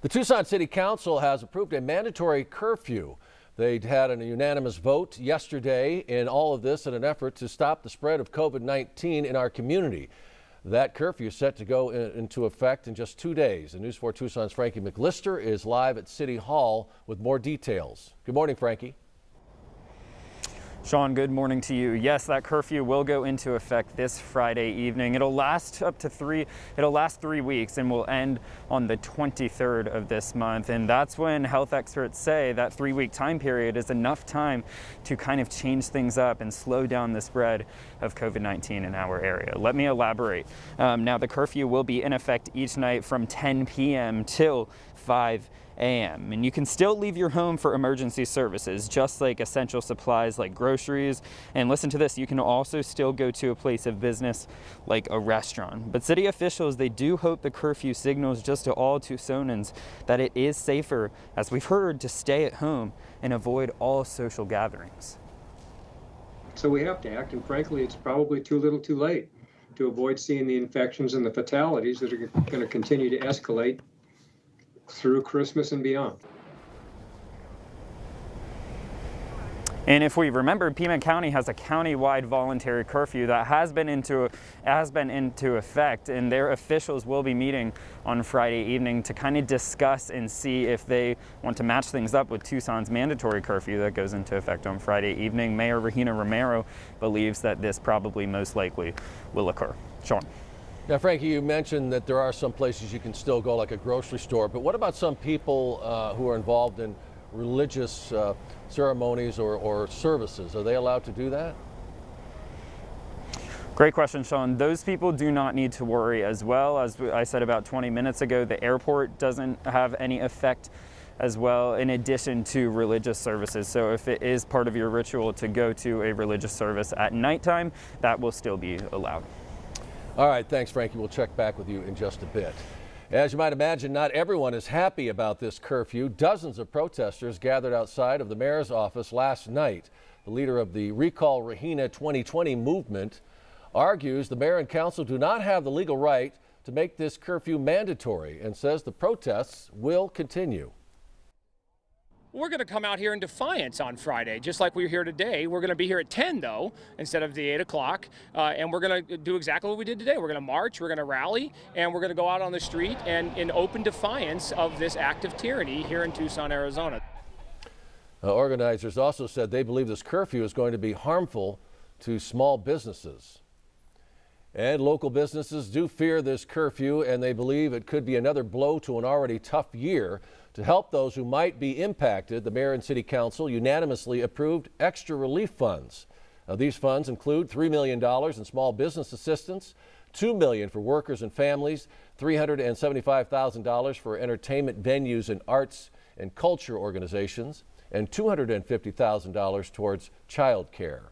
The Tucson City Council has approved a mandatory curfew. They had a unanimous vote yesterday in all of this in an effort to stop the spread of COVID-19 in our community. That curfew is set to go into effect in just 2 days. And News 4 Tucson's Frankie McLister is live at City Hall with more details. Good morning, Frankie. Sean, good morning to you. Yes, that curfew will go into effect this Friday evening. It'll last 3 weeks and will end on the 23rd of this month. And that's when health experts say that 3-week time period is enough time to kind of change things up and slow down the spread of COVID-19 in our area. Let me elaborate. Now, the curfew will be in effect each night from 10 p.m. till 5 a.m. and you can still leave your home for emergency services, just like essential supplies like groceries. And listen to this, you can also still go to a place of business like a restaurant. But city officials, they do hope the curfew signals just to all Tucsonans that it is safer, as we've heard, to stay at home and avoid all social gatherings. So we have to act, and frankly, it's probably too little too late to avoid seeing the infections and the fatalities that are going to continue to escalate through Christmas and beyond. And if we remember, Pima County has a county-wide voluntary curfew that has been into effect, and their officials will be meeting on Friday evening to kind of discuss and see if they want to match things up with Tucson's mandatory curfew that goes into effect on Friday evening. Mayor Regina Romero believes that this probably most likely will occur. Sean. Now, Frankie, you mentioned that there are some places you can still go, like a grocery store, but what about some people who are involved in religious ceremonies or services? Are they allowed to do that? Great question, Sean. Those people do not need to worry as well. As I said about 20 minutes ago, the airport doesn't have any effect as well, in addition to religious services. So if it is part of your ritual to go to a religious service at nighttime, that will still be allowed. All right, thanks, Frankie. We'll check back with you in just a bit. As you might imagine, not everyone is happy about this curfew. Dozens of protesters gathered outside of the mayor's office last night. The leader of the Recall Regina 2020 movement argues the mayor and council do not have the legal right to make this curfew mandatory and says the protests will continue. We're going to come out here in defiance on Friday, just like we're here today. We're going to be here at 10, though, instead of the 8 o'clock, and we're going to do exactly what we did today. We're going to march, we're going to rally, and we're going to go out on the street and in open defiance of this act of tyranny here in Tucson, Arizona. Organizers also said they believe this curfew is going to be harmful to small businesses. And local businesses do fear this curfew, and they believe it could be another blow to an already tough year. To help those who might be impacted, the mayor and city council unanimously approved extra relief funds. These funds include $3 million in small business assistance, $2 million for workers and families, $375,000 for entertainment venues and arts and culture organizations, and $250,000 towards child care.